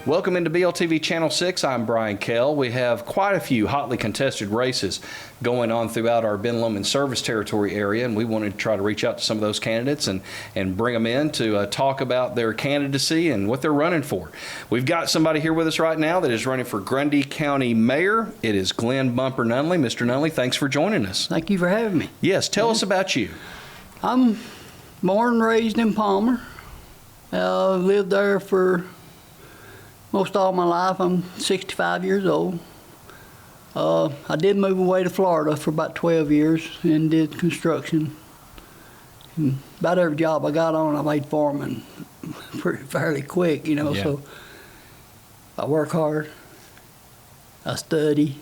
Welcome into BLTV Channel 6. I'm Brian Kell. We have quite a few hotly contested races going on throughout our Ben Lomond service territory area, and we wanted to try to reach out to some of those candidates and bring them in to talk about their candidacy and what they're running for. We've got somebody here with us right now that is running for Grundy County Mayor. It is Glenn Bumper Nunley. Mr. Nunley, thanks for joining us. Thank you for having me. Yes, tell us about you. I'm born and raised in Palmer. Lived there for most all my life. I'm 65 years old. I did move away to Florida for about 12 years and did construction. And about every job I got on, I made foreman fairly quick, Yeah. So I work hard, I study,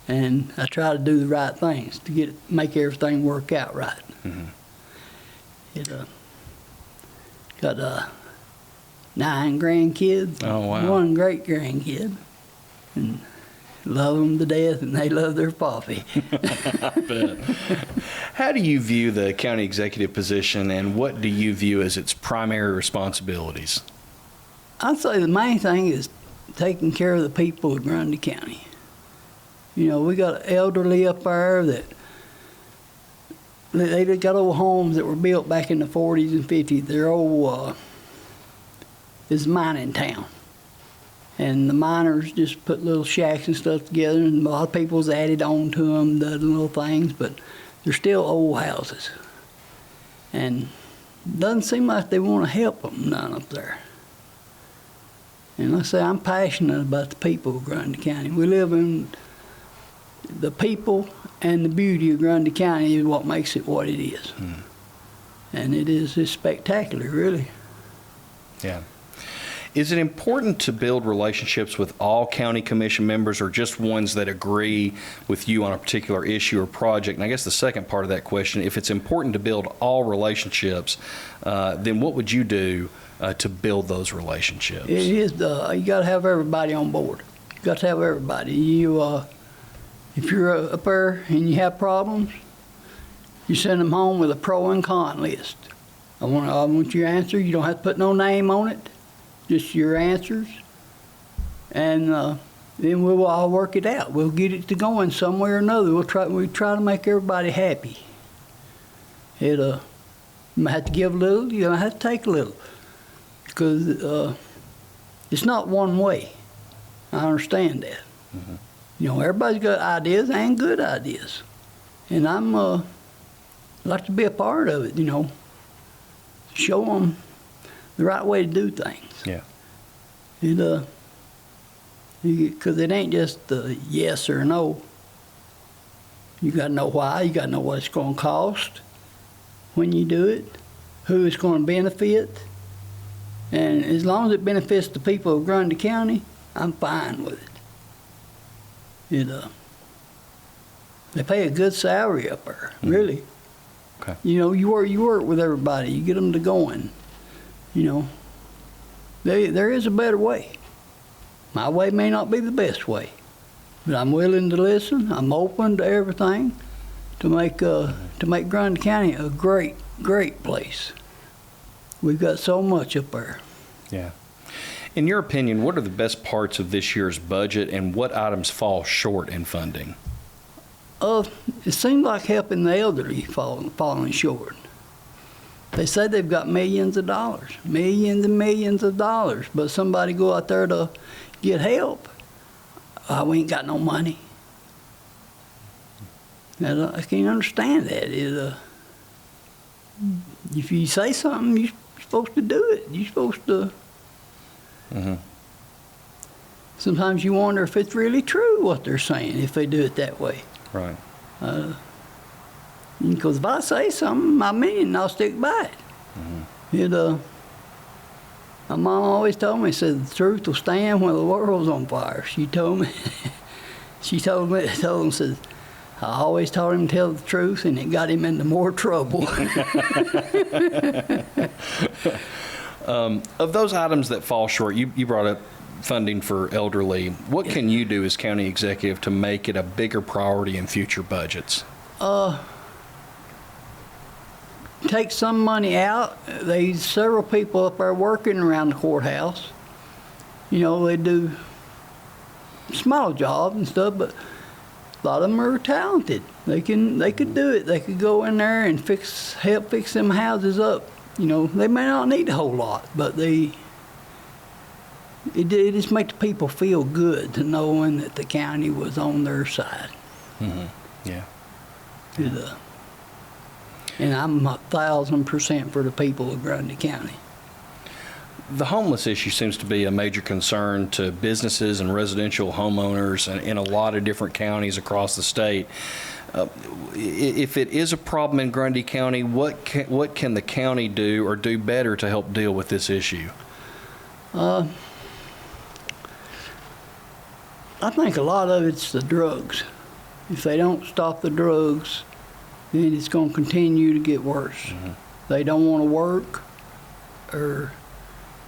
and I try to do the right things to make everything work out right. Mm-hmm. Got 9 grandkids. Oh, wow. 1 great grandkid, and love them to death, and they love their pappy. I bet. How do you view the county executive position, and what do you view as its primary responsibilities? I'd say the main thing is taking care of the people of Grundy County. We got elderly up there that they got old homes that were built back in the 40s and 50s. They're old. It's a mining town, and the miners just put little shacks and stuff together, and a lot of people's added on to them, the little things, but they're still old houses, and it doesn't seem like they want to help them none up there. And like I say, I'm passionate about the people of Grundy County. We live in the people, and the beauty of Grundy County is what makes it what it is. And it's spectacular, really. Yeah. Is it important to build relationships with all county commission members, or just ones that agree with you on a particular issue or project? And I guess the second part of that question, if it's important to build all relationships, then what would you do to build those relationships? It is. You got to have everybody on board. You got to have everybody. If you're up there and you have problems, you send them home with a pro and con list. I want your answer. You don't have to put no name on it. Just your answers, and then we'll all work it out. We'll get it to going some way or another. We try to make everybody happy. You might have to give a little, you might have to take a little, because it's not one way. I understand that. Mm-hmm. Everybody's got ideas and good ideas, and I'm like to be a part of it. Show them the right way to do things. Yeah. Because it ain't just yes or no. You got to know why. You got to know what it's going to cost when you do it, who it's going to benefit. And as long as it benefits the people of Grundy County, I'm fine with it. They pay a good salary up there, really. Okay. You work with everybody. You get them to going. There is a better way. My way may not be the best way, but I'm willing to listen. I'm open to everything to make Grundy County a great, great place. We've got so much up there. Yeah. In your opinion, what are the best parts of this year's budget, and what items fall short in funding? It seems like helping the elderly falling short. They say they've got millions and millions of dollars, but somebody go out there to get help. We ain't got no money. And I can't understand that. If you say something, you're supposed to do it. You're supposed to. Mm-hmm. Sometimes you wonder if it's really true what they're saying if they do it that way. Right. Because if I say something, I mean it, and I'll stick by it. Mm-hmm. My mom always told me, said, the truth will stand when the world's on fire. She told me, said, I always told him to tell the truth, and it got him into more trouble. Of those items that fall short, you brought up funding for elderly. What can you do as county executive to make it a bigger priority in future budgets? Take some money out. There's several people up there working around the courthouse You know, they do small jobs and stuff, but a lot of them are talented. They could do it. They could go in there and help fix them houses up. You know, they may not need a whole lot, but it just makes the people feel good to knowing that the county was on their side. Mm-hmm. Yeah. And I'm 1,000% for the people of Grundy County. The homeless issue seems to be a major concern to businesses and residential homeowners in a lot of different counties across the state. If it is a problem in Grundy County, what can the county do or do better to help deal with this issue? I think a lot of it's the drugs. If they don't stop the drugs, then it's going to continue to get worse. Mm-hmm. They don't want to work,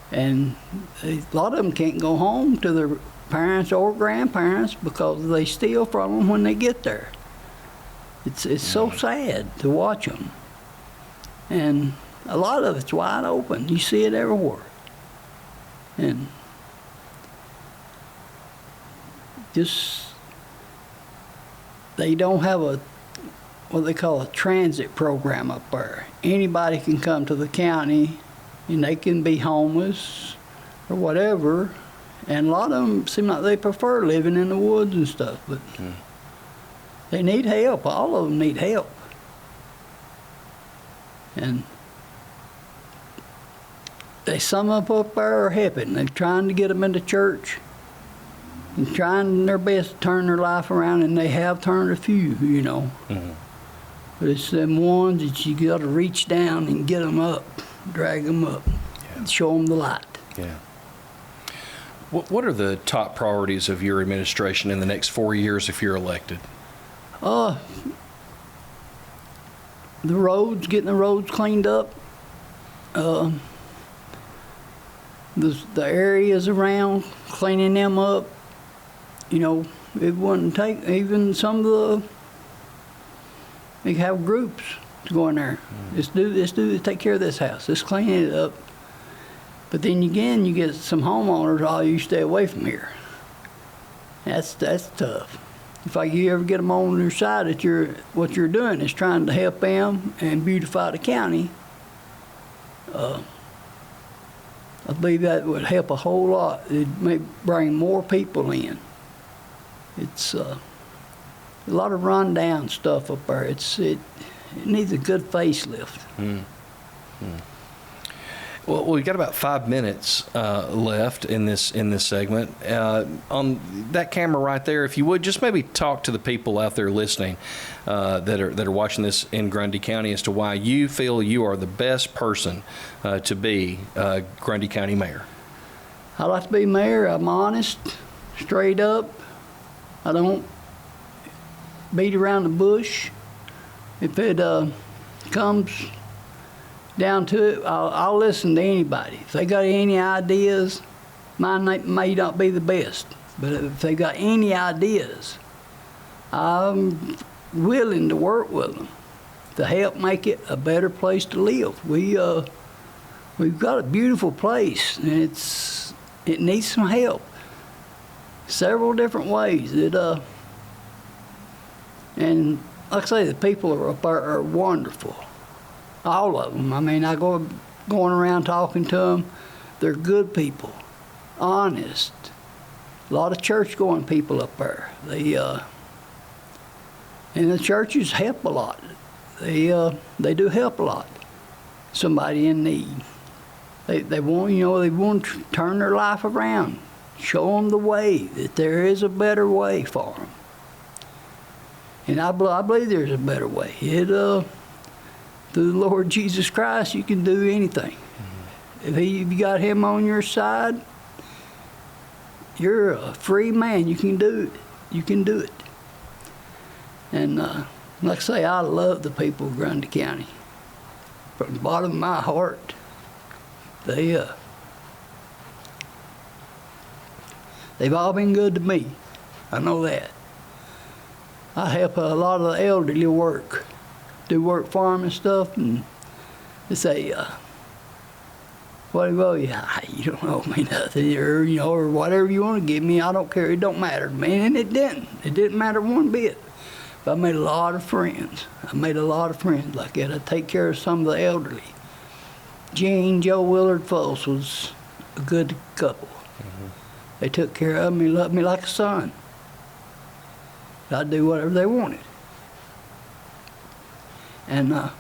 and a lot of them can't go home to their parents or grandparents because they steal from them when they get there. It's so sad to watch them. And a lot of it's wide open. You see it everywhere. And just, they don't have what they call a transit program up there. Anybody can come to the county and they can be homeless or whatever. And a lot of them seem like they prefer living in the woods and stuff, but they need help. All of them need help. And some up there are helping. They're trying to get them into church and trying their best to turn their life around, and they have turned a few, you know. Mm-hmm. But it's them ones that you got to reach down and get them up, drag them up, and show them the light. Yeah. What are the top priorities of your administration in the next 4 years if you're elected? The roads, getting the roads cleaned up. The areas around, cleaning them up. You know, it wouldn't take even some of they have groups to go in there. Let's take care of this house. Let's clean it up. But then again, you get some homeowners, you stay away from here. That's tough. If you ever get them on your side that what you're doing is trying to help them and beautify the county, I believe that would help a whole lot. It may bring more people in. It's a lot of rundown stuff up there. It needs a good facelift. Well, we've got about 5 minutes left in this segment. On that camera right there, if you would, just maybe talk to the people out there listening that are watching this in Grundy County as to why you feel you are the best person to be Grundy County mayor. I like to be mayor. I'm honest, straight up. I don't beat around the bush. If it comes down to it, I'll listen to anybody. If they got any ideas, mine may not be the best, but if they got any ideas, I'm willing to work with them to help make it a better place to live. We've got a beautiful place, and it needs some help. Several different ways. And like I say, the people up there are wonderful. All of them. I mean, going around talking to them. They're good people, honest. A lot of church-going people up there. And the churches help a lot. They do help a lot. Somebody in need. They want to turn their life around. Show them the way, that there is a better way for them. And I believe there's a better way. Through the Lord Jesus Christ, you can do anything. Mm-hmm. If you got Him on your side, you're a free man. You can do it. You can do it. And like I say, I love the people of Grundy County. From the bottom of my heart, they've all been good to me. I know that. I help a lot of the elderly do work for them and stuff, and they say, Well, yeah, you don't owe me nothing, or or whatever you want to give me. I don't care. It don't matter to me, and it didn't. It didn't matter one bit. But I made a lot of friends. I made a lot of friends like that. I take care of some of the elderly. Joe Willard Folks was a good couple. They took care of me, loved me like a son. I'd do whatever they wanted. And like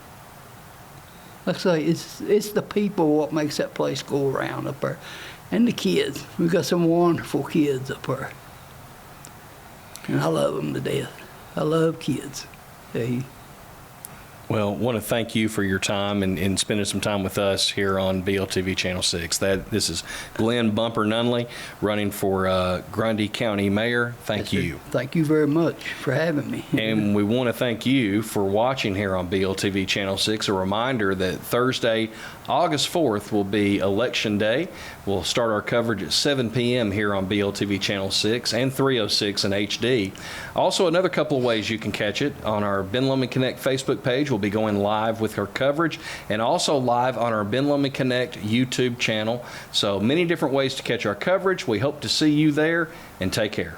I say, it's the people what makes that place go around up there. And the kids. We've got some wonderful kids up there. And I love them to death. I love kids. Well, want to thank you for your time and spending some time with us here on BLTV Channel 6. This is Glenn Bumper Nunley running for Grundy County Mayor. Thank you. Thank you very much for having me. And we want to thank you for watching here on BLTV Channel 6. A reminder that Thursday, August 4th will be Election Day. We'll start our coverage at 7 p.m. here on BLTV Channel 6 and 306 in HD. Also, another couple of ways you can catch it on our Ben Lomond Connect Facebook page. We'll be going live with our coverage and also live on our Ben Lomond Connect YouTube channel. So many different ways to catch our coverage. We hope to see you there, and take care.